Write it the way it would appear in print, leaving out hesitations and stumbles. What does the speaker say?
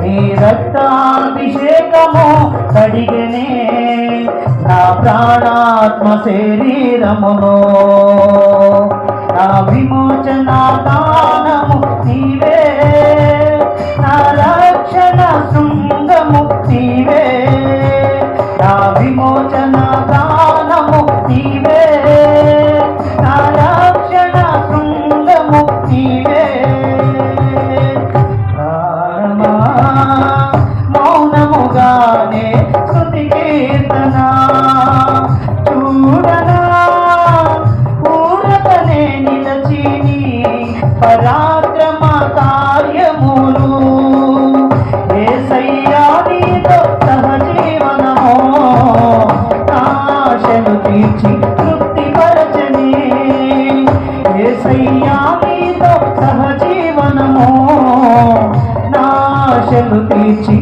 నీ రక్తాభిషేకము కడిగనే నా ప్రాణాత్మ శరీరమును, నా విమోచన దానము నీవే, నా రక్షణ శృంగము నీవే, నా విమోచన దానము నీవే, నా రక్షణ శృంగము నీవే. మౌనముగానే స్తుతి కీర్తన చూడనా, పూరతనే నిలచి నీ పరాక్రమ కార్యములు. యేసయ్యా నీతో సహజీవనము ఆశలు తీర్చి తృప్తిపరచని. యేసయ్యా నీతో సహజీవనము ఆశలు తీర్చి